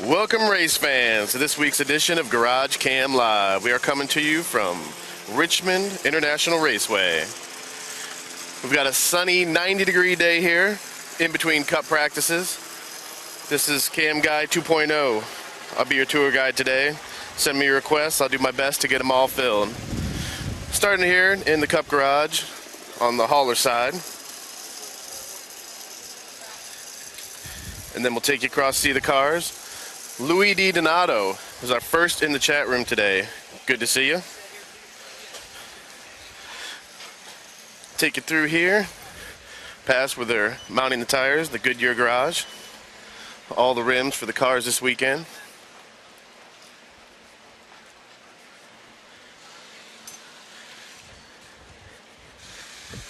Welcome, race fans, to this week's edition of GarageCam Live. We are coming to you from Richmond International Raceway. We've got a sunny 90-degree day here in between cup practices. This is CamGuy 2.0. I'll be your tour guide today. Send me your requests. I'll do my best to get them all filled. Starting here in the cup garage on the hauler side. And then we'll take you across to see the cars. Louis D. Donato was our first in the chat room today. Good to see you. Take you through here, past where they're mounting the tires, the Goodyear garage. All the rims for the cars this weekend.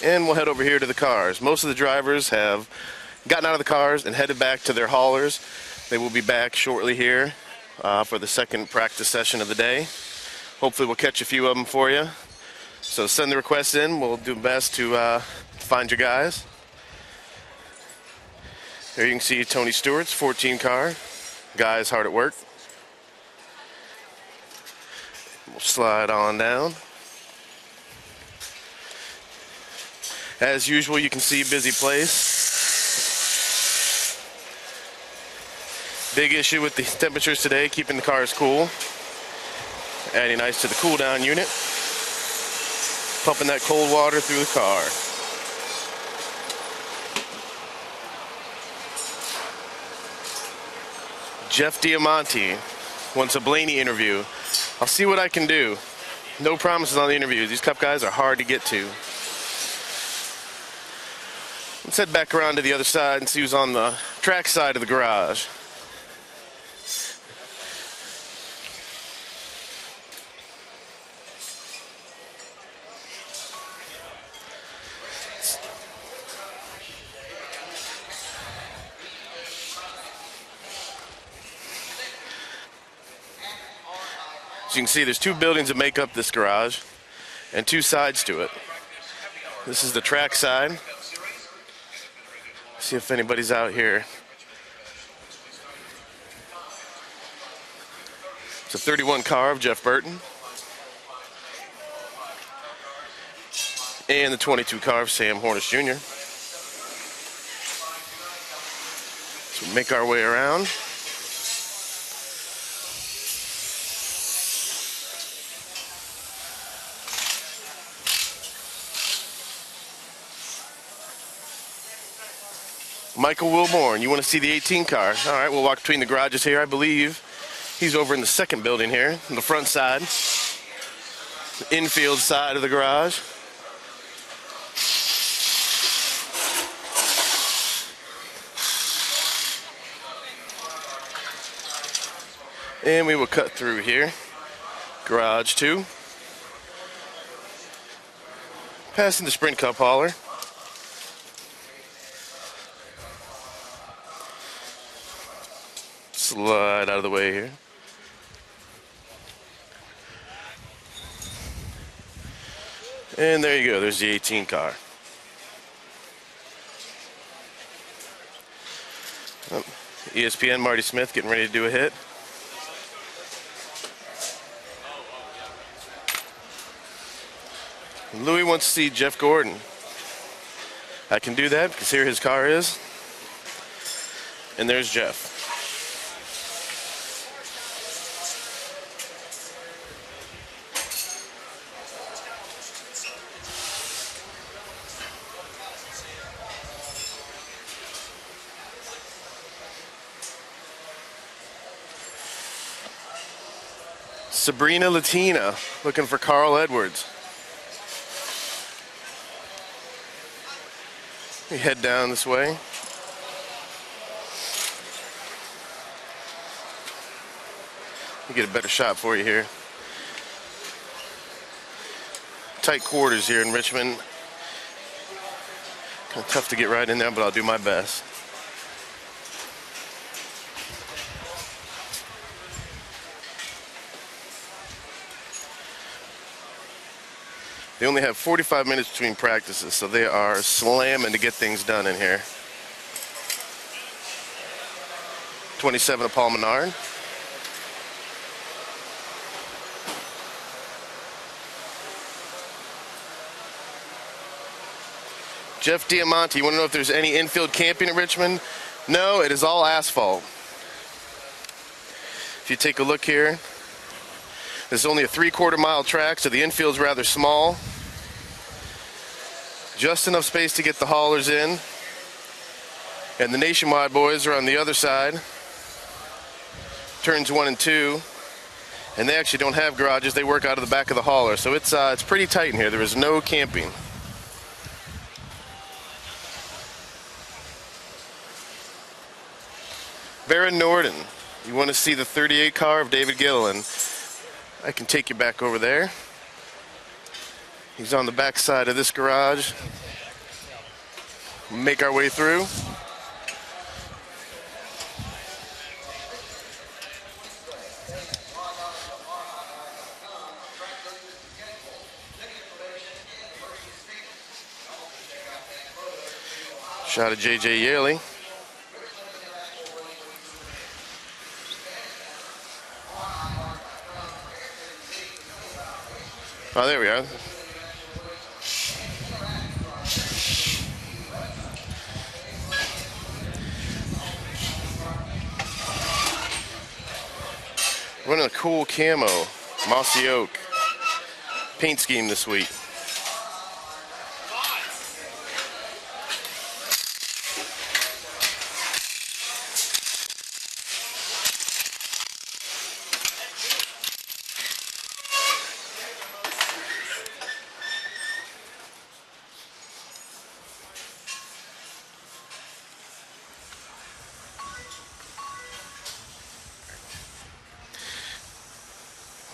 And we'll head over here to the cars. Most of the drivers have gotten out of the cars and headed back to their haulers. They will be back shortly here for the second practice session of the day. Hopefully we'll catch a few of them for you. So send the requests in. We'll do the best to find your guys. There you can see Tony Stewart's 14 car. Guys hard at work. We'll slide on down. As usual, you can see busy place. Big issue with the temperatures today, keeping the cars cool. Adding ice to the cool down unit. Pumping that cold water through the car. Jeff Diamante wants a Blaney interview. I'll see what I can do. No promises on the interview. These cup guys are hard to get to. Let's head back around to the other side and see who's on the track side of the garage. As you can see, there's two buildings that make up this garage and two sides to it. This is the track side. See if anybody's out here. It's a 31 car of Jeff Burton. And the 22 car of Sam Hornish Jr. So we make our way around. Michael Wilborn, you want to see the 18 car? All right, we'll walk between the garages here. I believe he's over in the second building here, on the front side, the infield side of the garage. And we will cut through here. Garage 2. Passing the Sprint Cup hauler. Slide out of the way here. And there you go, there's the 18 car. Oh, ESPN Marty Smith getting ready to do a hit. Louis wants to see Jeff Gordon. I can do that because here his car is. And there's Jeff. Sabrina Latina looking for Carl Edwards. We head down this way. We'll get a better shot for you here. Tight quarters here in Richmond. Kind of tough to get right in there, but I'll do my best. They only have 45 minutes between practices, so they are slamming to get things done in here. 27 of Paul Menard. Jeff Diamante, you want to know if there's any infield camping at Richmond? No, it is all asphalt. If you take a look here, this is only a 3/4 mile track, so the infield's rather small. Just enough space to get the haulers in. And the Nationwide boys are on the other side. Turns 1 and 2. And they actually don't have garages, they work out of the back of the hauler. So it's pretty tight in here. There is no camping. Baron Norden, you want to see the 38 car of David Gilliland. I can take you back over there. He's on the back side of this garage. Make our way through. Shot of J.J. Yaley. Oh, there we are. Running a cool camo, mossy oak paint scheme this week.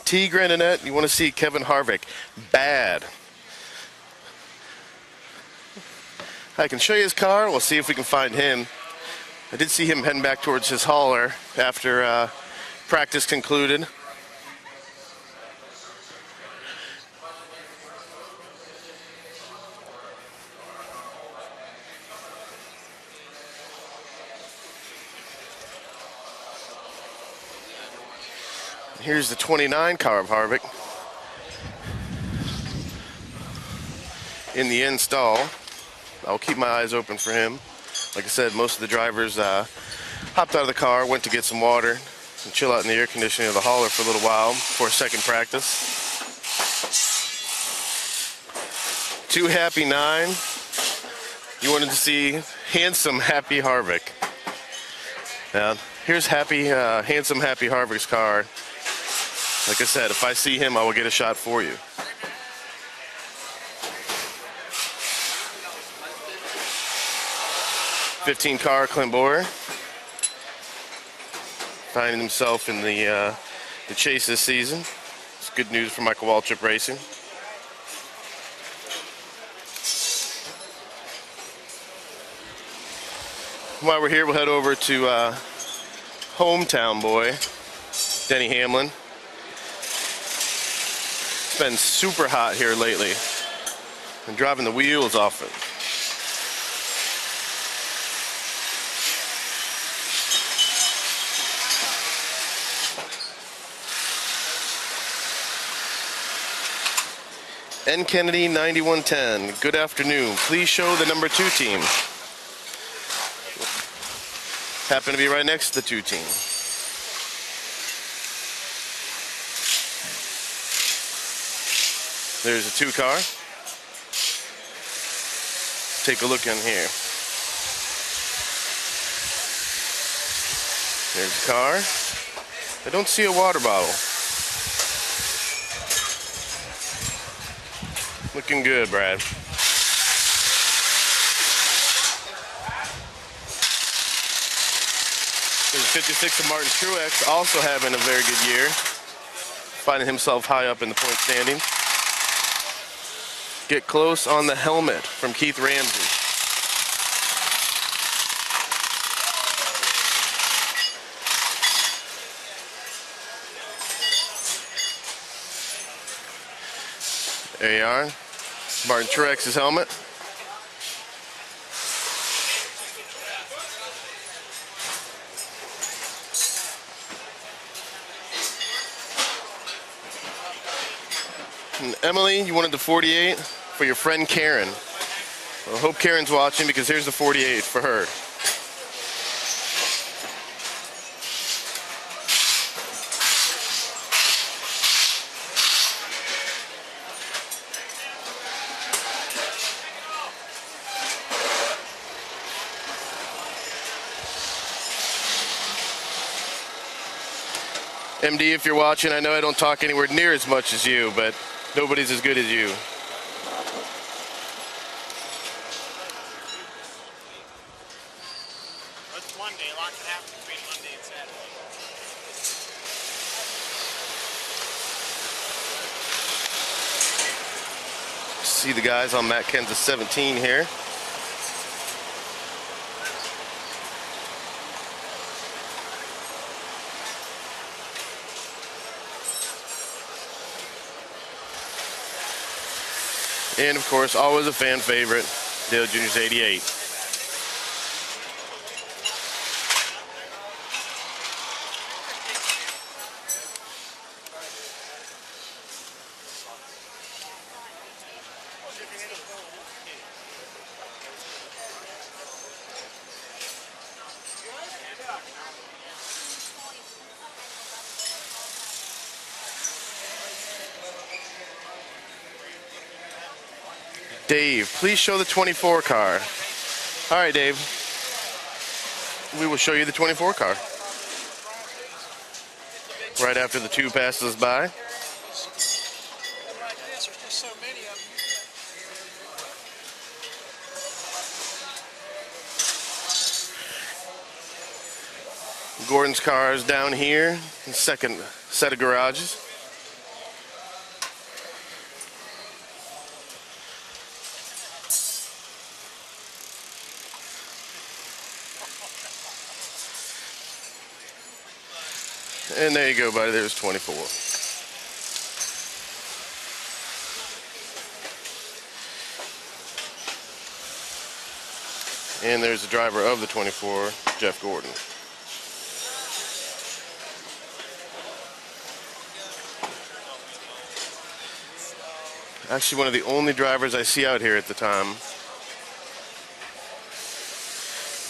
T. Grandinet, you want to see Kevin Harvick. Bad. I can show you his car. We'll see if we can find him. I did see him heading back towards his hauler after practice concluded. Here's the 29 car of Harvick in the install. I'll keep my eyes open for him. Like I said, most of the drivers hopped out of the car, went to get some water, and chill out in the air conditioning of the hauler for a little while before second practice. 2 Happy 9. You wanted to see handsome Happy Harvick. Now, here's handsome Happy Harvick's car. Like I said, if I see him, I will get a shot for you. '15 car, Clint Boyer, finding himself in the chase this season. It's good news for Michael Waltrip Racing. While we're here, we'll head over to hometown boy, Denny Hamlin. It's been super hot here lately. I'm driving the wheels off it. N. Kennedy 9110. Good afternoon. Please show the number 2 team. Happen to be right next to the 2 team. There's a 2 car. Take a look in here. There's a car. I don't see a water bottle. Looking good, Brad. There's 56 of Martin Truex, also having a very good year. Finding himself high up in the point standing. Get close on the helmet from Keith Ramsey. There you are. Martin Truex's helmet. Emily, you wanted the 48 for your friend Karen. Well, I hope Karen's watching because here's the 48 for her. MD, if you're watching, I know I don't talk anywhere near as much as you, but nobody's as good as you. That's one day. A lot can happen between Monday and Saturday. See the guys on Matt Kenseth's 17 here. And of course, always a fan favorite, Dale Jr.'s 88. Dave, please show the 24 car. All right, Dave. We will show you the 24 car. Right after the 2 passes by. Like this, there's just so many of them. Gordon's car is down here. The second set of garages. And there you go, buddy. There's 24. And there's the driver of the 24, Jeff Gordon. Actually, one of the only drivers I see out here at the time.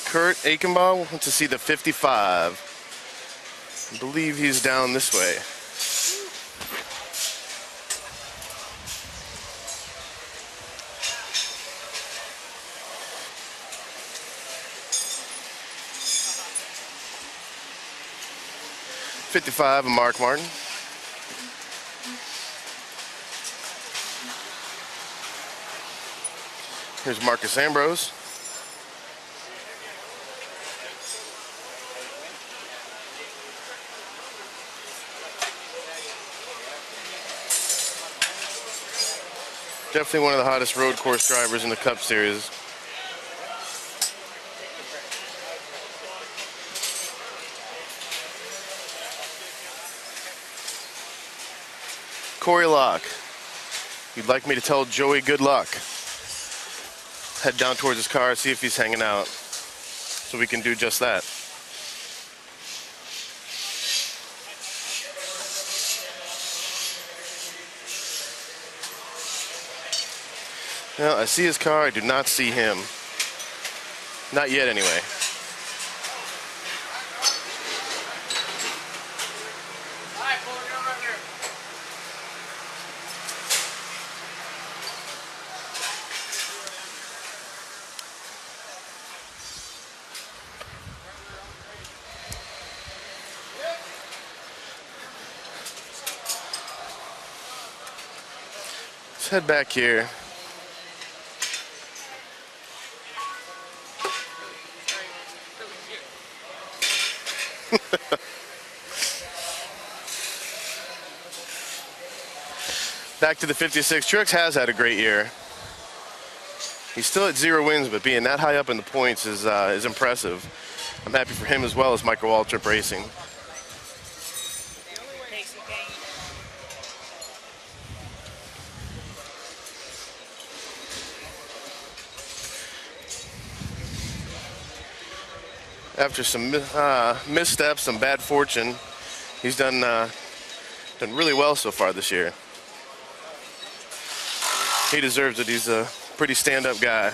Kurt Achenbaugh went to see the 55. I believe he's down this way. '55 and Mark Martin. Here's Marcus Ambrose. Definitely one of the hottest road course drivers in the Cup Series. Corey Locke. You'd like me to tell Joey good luck. Head down towards his car, see if he's hanging out. So we can do just that. Well, I see his car. I do not see him. Not yet, anyway. Let's head back here. Back to the 56. Truex has had a great year. He's still at 0 wins, but being that high up in the points is impressive. I'm happy for him as well as Michael Waltrip Racing. After some missteps, some bad fortune, he's done really well so far this year. He deserves it. He's a pretty stand-up guy.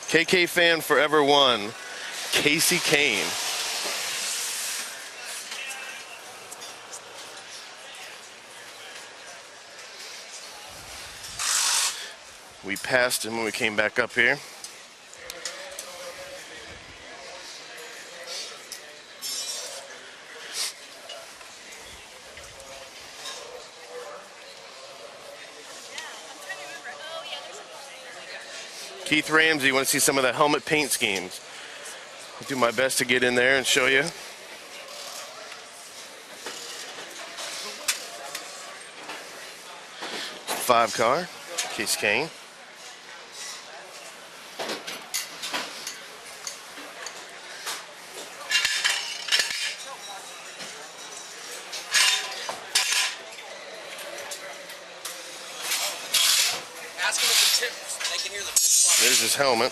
KK fan forever one, Casey Kane. We passed him when we came back up here. Keith Ramsey, want to see some of the helmet paint schemes. I'll do my best to get in there and show you. Five car, Casey Kane. Ask him if the tip, they can hear the pit. There's his helmet.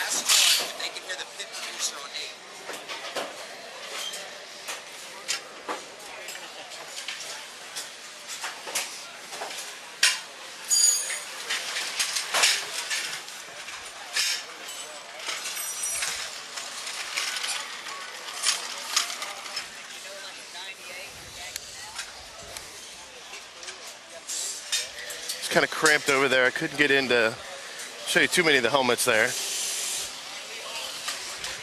Ask him if they can hear the pit producer on 8. It's kind of cramped over there. I couldn't get in to show you too many of the helmets there.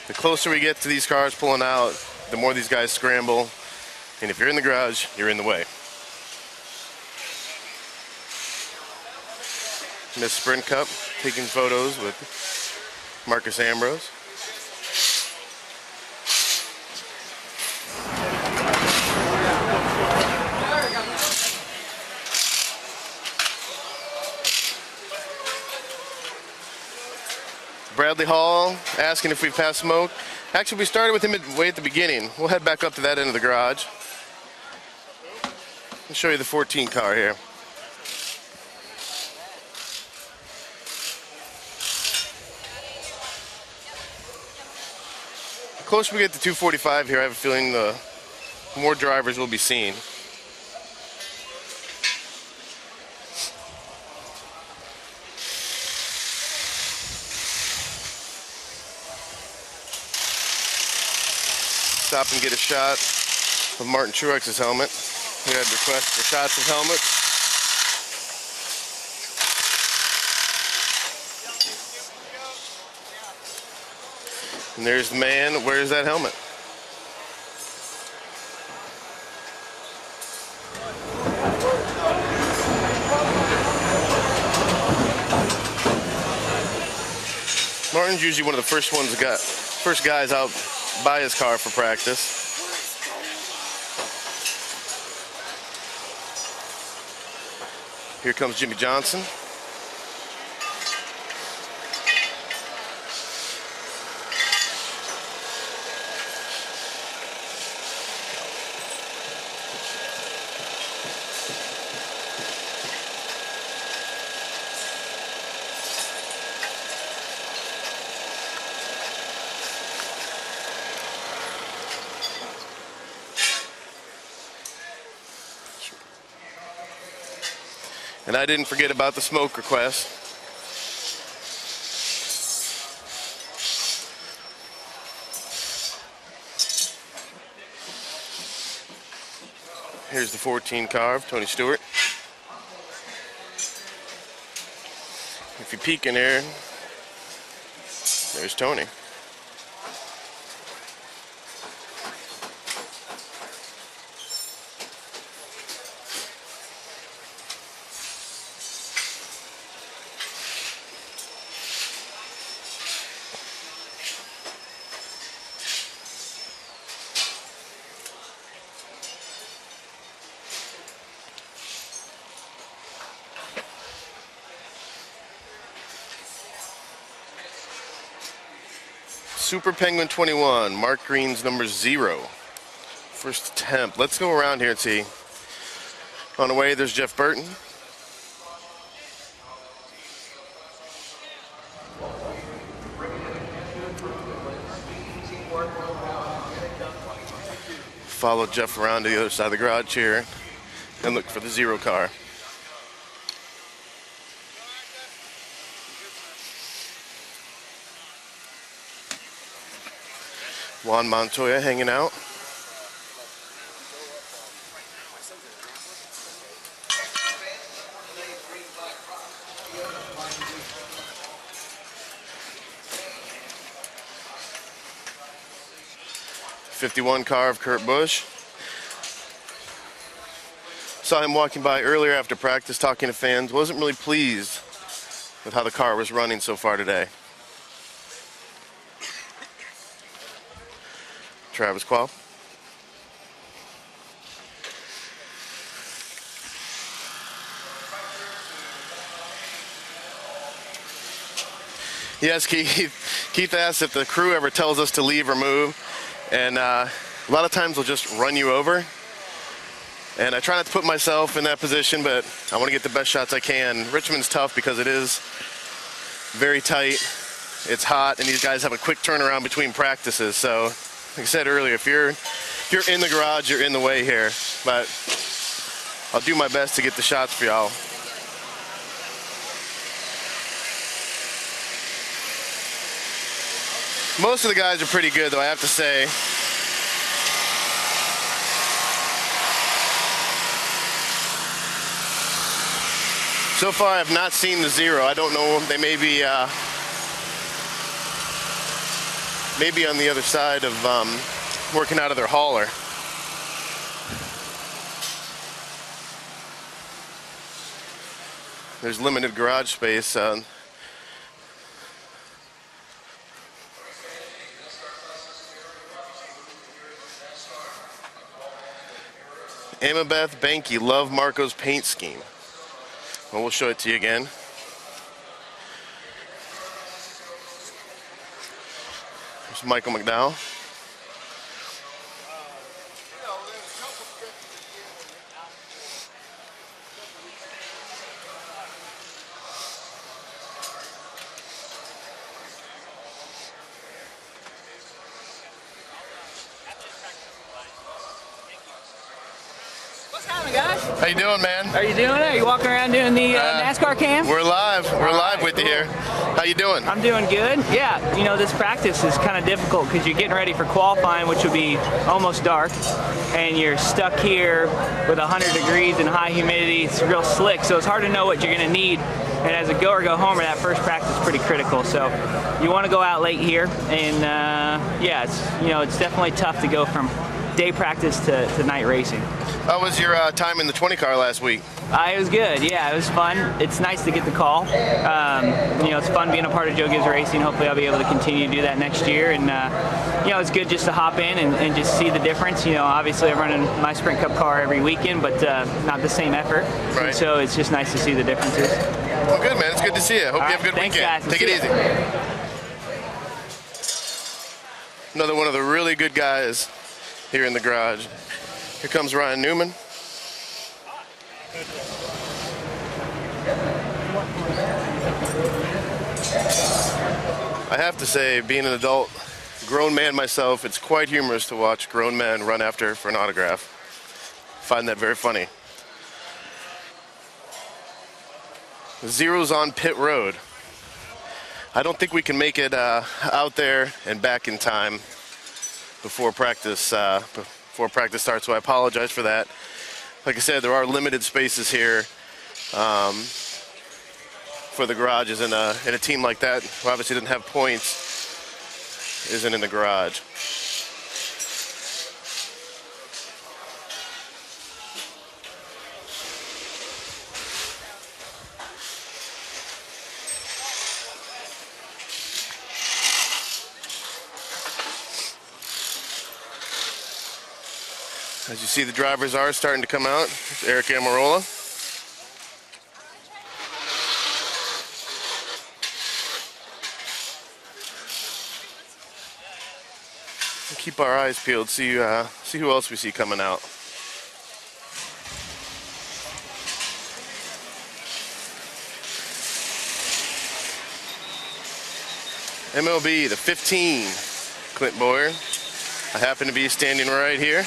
The closer we get to these cars pulling out, the more these guys scramble. And if you're in the garage, you're in the way. Miss Sprint Cup taking photos with Marcus Ambrose. Bradley Hall asking if we've passed smoke. Actually, we started with him way at the beginning. We'll head back up to that end of the garage. I'll show you the 14 car here. The closer we get to 245 here, I have a feeling the more drivers will be seen. Stop and get a shot of Martin Truex's helmet. We had requests for shots of helmets. And there's the man. Where's that helmet? Martin's usually one of the first guys out by his car for practice. Here comes Jimmy Johnson. And I didn't forget about the smoke request. Here's the 14 car of Tony Stewart. If you peek in there, there's Tony. Super Penguin 21, Mark Green's number 0. First attempt. Let's go around here and see. On the way, there's Jeff Burton. Follow Jeff around to the other side of the garage here and look for the 0 car. Juan Montoya hanging out. '51 car of Kurt Busch. Saw him walking by earlier after practice talking to fans. Wasn't really pleased with how the car was running so far today. Travis Quall. Yes, Keith asked if the crew ever tells us to leave or move. And a lot of times they'll just run you over. And I try not to put myself in that position, but I want to get the best shots I can. Richmond's tough because it is very tight. It's hot, and these guys have a quick turnaround between practices. So, like I said earlier, if you're in the garage, you're in the way here. But I'll do my best to get the shots for y'all. Most of the guys are pretty good, though, I have to say. So far, I've not seen the 0. I don't know. They may be maybe on the other side of working out of their hauler. There's limited garage space. Amabeth Banky, love Marco's paint scheme. Well, we'll show it to you again. There's Michael McDowell. What's happening, guys? How you doing, man? Are you doing it? Are you walking around doing the NASCAR cam? We're live. We're live with you here. How you doing? I'm doing good. Yeah, you know, this practice is kind of difficult because you're getting ready for qualifying, which will be almost dark, and you're stuck here with 100 degrees and high humidity. It's real slick, so it's hard to know what you're going to need. And as a go or go homer, that first practice is pretty critical. So you want to go out late here, and yeah, it's definitely tough to go from day practice to night racing. How was your time in the 20 car last week? It was good. Yeah, it was fun. It's nice to get the call. It's fun being a part of Joe Gibbs Racing. Hopefully I'll be able to continue to do that next year. And, it's good just to hop in and just see the difference. Obviously I'm running my Sprint Cup car every weekend, but not the same effort. Right. And so it's just nice to see the differences. Well, good, man. It's good to see you. Hope you have a good Thanks, weekend. guys. Take it easy. Another one of the really good guys here in the garage. Here comes Ryan Newman. I have to say, being an adult, grown man myself, it's quite humorous to watch grown men run after for an autograph. Find that very funny. Zero's on pit road. I don't think we can make it out there and back in time before practice starts, so I apologize for that. Like I said, there are limited spaces here for the garages, and in a team like that, who obviously didn't have points, isn't in the garage. As you see, the drivers are starting to come out. There's Eric Amarola. We'll keep our eyes peeled, see who else we see coming out. MLB, the 15 Clint Boyer. I happen to be standing right here.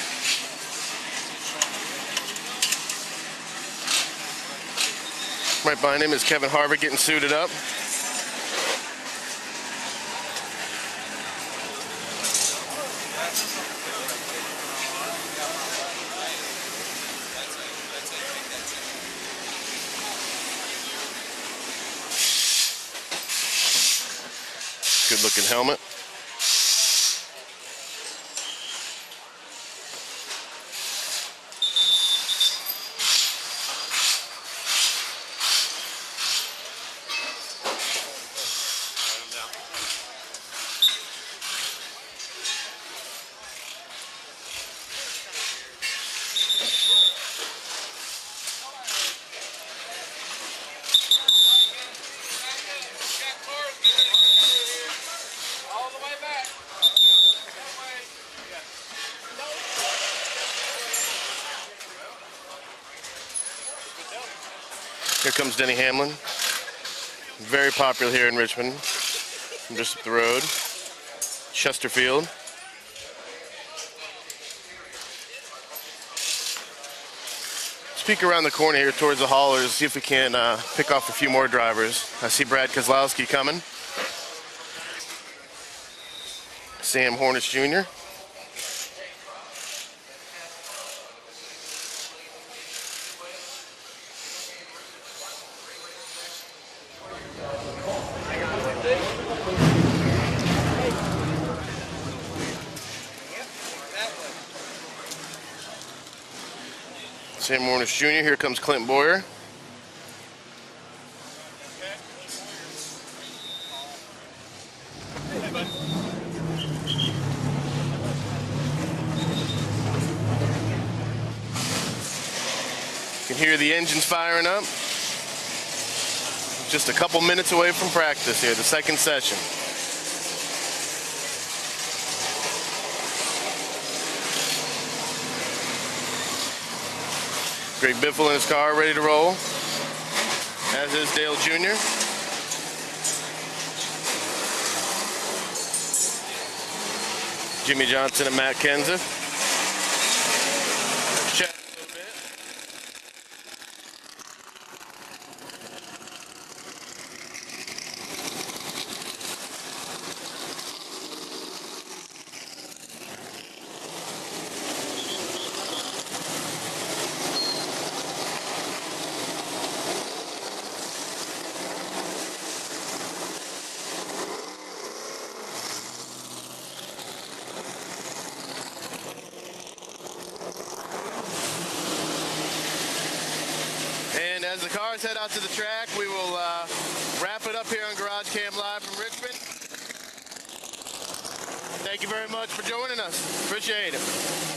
Right behind him is Kevin Harvick getting suited up. Good looking helmet. All the way back. Here comes Denny Hamlin. Very popular here in Richmond. From just up the road. Chesterfield. Let's peek around the corner here towards the haulers, see if we can pick off a few more drivers. I see Brad Kozlowski coming. Sam Hornich Jr. Sam Hornich Jr. Here comes Clint Boyer. You can hear the engines firing up. Just a couple minutes away from practice here, the second session. Greg Biffle in his car, ready to roll, as is Dale Jr. Jimmy Johnson and Matt Kenseth. Chat a little bit. And as the cars head out to the track, we will wrap it up here on GarageCam Live from Richmond. Thank you very much for joining us. Appreciate it.